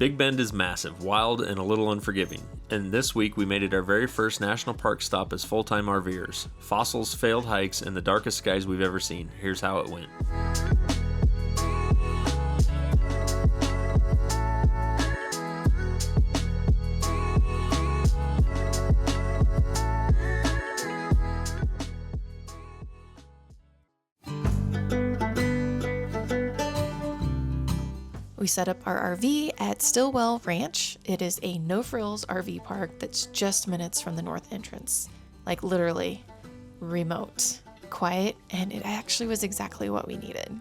Big Bend is massive, wild, and a little unforgiving. And this week we made it our very first national park stop as full-time RVers. Fossils, failed hikes, and the darkest skies we've ever seen. Here's how it went. We set up our RV at Stillwell Ranch. It is a no-frills RV park that's just minutes from the north entrance. Like literally remote, quiet, and it actually was exactly what we needed.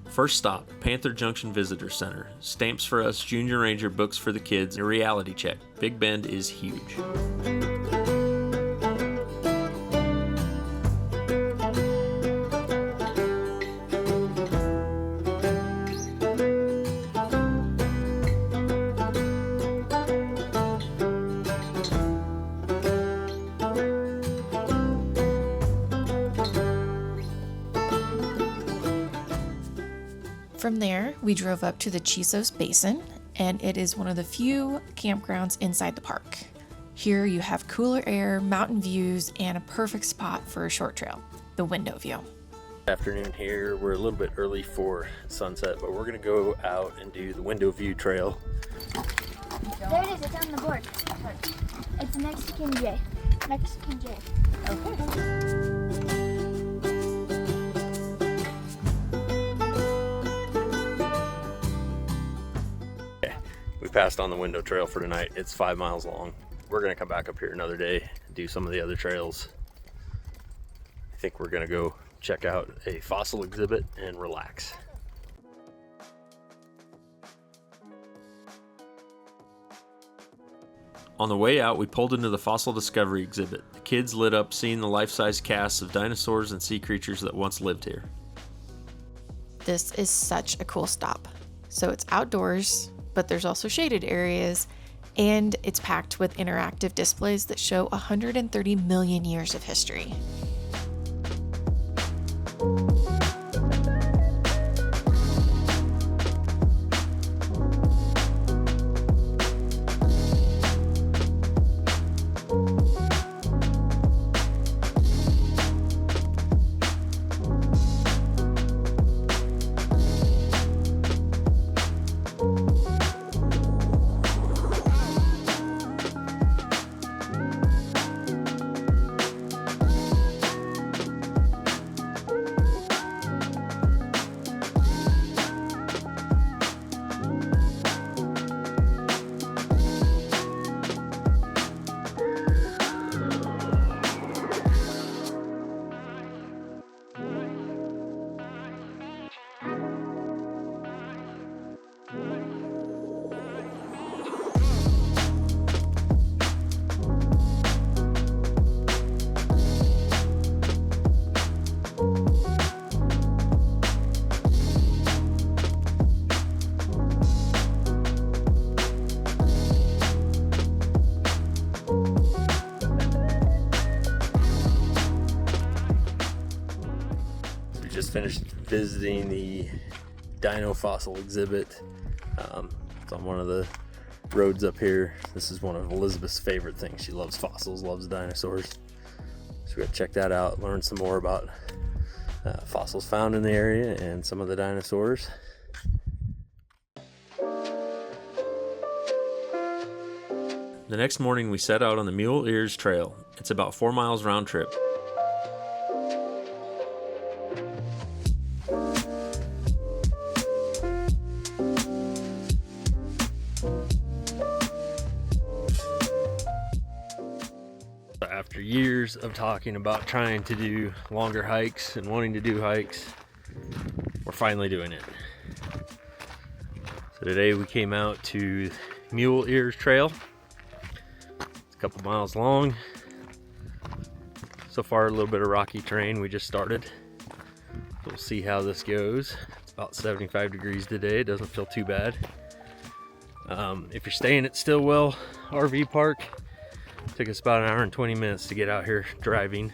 First stop, Panther Junction Visitor Center. Stamps for us, Junior Ranger books for the kids, and a reality check. Big Bend is huge. From there, we drove up to the Chisos Basin, and it is one of the few campgrounds inside the park. Here you have cooler air, mountain views, and a perfect spot for a short trail, the window view. Afternoon here, we're a little bit early for sunset, but we're gonna go out and do the window view trail. There it is, it's on the board. It's Mexican J. Mexican J. Okay. We passed on the window trail for tonight. It's 5 miles long. We're gonna come back up here another day, do some of the other trails. I think we're gonna go check out a fossil exhibit and relax. On the way out, we pulled into the fossil discovery exhibit. The kids lit up seeing the life-size casts of dinosaurs and sea creatures that once lived here. This is such a cool stop. So it's outdoors, but there's also shaded areas, and it's packed with interactive displays that show 130 million years of history. just finished visiting the dino fossil exhibit. It's on one of the roads up here. This is one of Elizabeth's favorite things. She loves fossils, loves dinosaurs. So we got to check that out, learn some more about fossils found in the area and some of the dinosaurs. The next morning we set out on the Mule Ears Trail. It's about 4 miles round trip. After years of talking about trying to do longer hikes and wanting to do hikes, we're finally doing it. So today we came out to Mule Ears Trail. It's a couple miles long. So far a little bit of rocky terrain. We just started. We'll see how this goes. It's about 75 degrees today. It doesn't feel too bad. If you're staying at Stillwell RV Park, it took us about an hour and 20 minutes to get out here driving.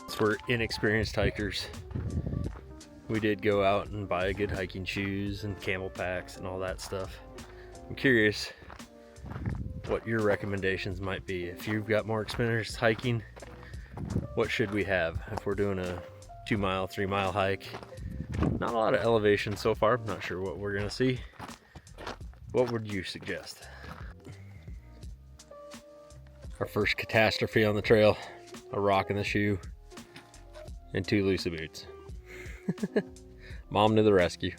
So we're inexperienced hikers. We did go out and buy good hiking shoes and camel packs and all that stuff. I'm curious what your recommendations might be. If you've got more experience hiking, what should we have? If we're doing a 2 mile, 3 mile hike, not a lot of elevation so far. I'm not sure what we're gonna see. What would you suggest? Our first catastrophe on the trail, a rock in the shoe, and 2 loose boots. Mom to the rescue.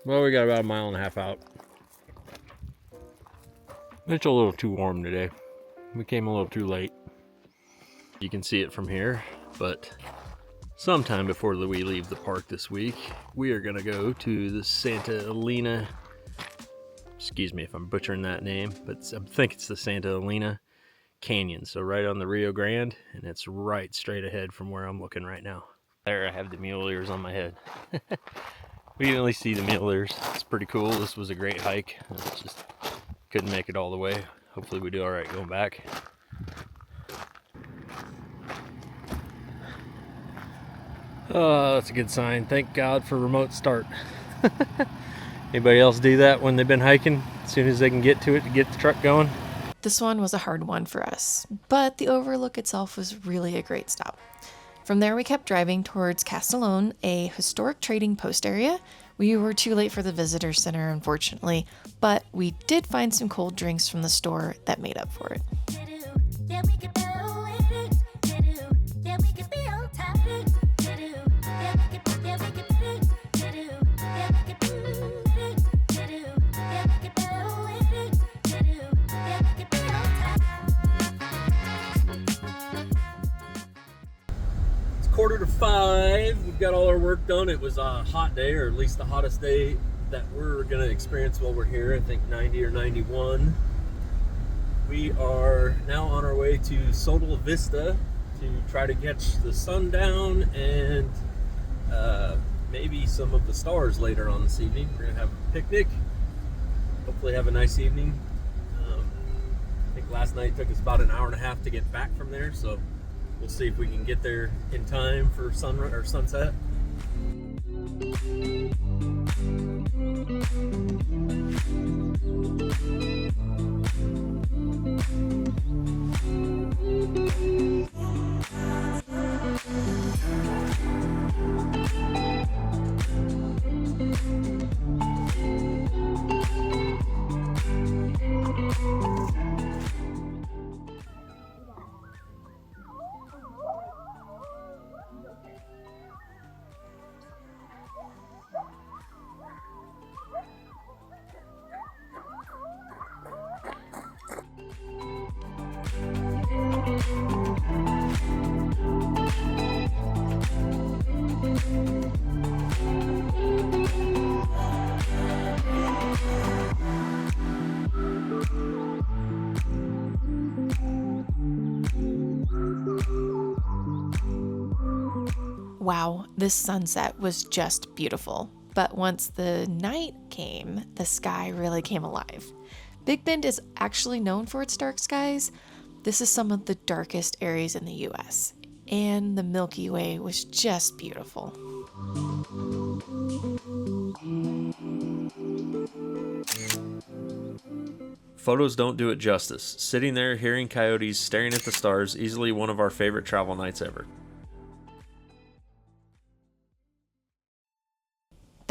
Well, we got about 1.5 miles out. It's a little too warm today. We came a little too late. You can see it from here, but sometime before we leave the park this week, we are gonna go to the Santa Elena, excuse me if I'm butchering that name, but I think it's the Santa Elena Canyon. So right on the Rio Grande, and it's right straight ahead from where I'm looking right now. There, I have the mule ears on my head. We can at least see the mule ears. It's pretty cool. This was a great hike. Just couldn't make it all the way. Hopefully we do all right going back. Oh, that's a good sign. Thank God for remote start. Anybody else do that when they've been hiking? As soon as they can get to it to get the truck going? This one was a hard one for us, but the overlook itself was really a great stop. From there, we kept driving towards Castolon, a historic trading post area. We were too late for the visitor center, unfortunately, but we did find some cold drinks from the store that made up for it. Quarter to 5. We've got all our work done. It was a hot day, or at least the hottest day that we're gonna experience while we're here. I think 90 or 91. We are now on our way to Sotol Vista to try to catch the sundown and maybe some of the stars later on this evening. We're gonna have a picnic, hopefully have a nice evening. I think last night took us about an hour and a half to get back from there, so we'll see if we can get there in time for sunrise or sunset. Wow, this sunset was just beautiful. But once the night came, the sky really came alive. Big Bend is actually known for its dark skies. This is some of the darkest areas in the US, and the Milky Way was just beautiful. Photos don't do it justice. Sitting there, hearing coyotes, staring at the stars, easily one of our favorite travel nights ever.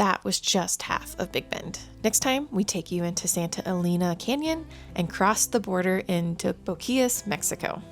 That was just half of Big Bend. Next time, we take you into Santa Elena Canyon and cross the border into Boquillas, Mexico.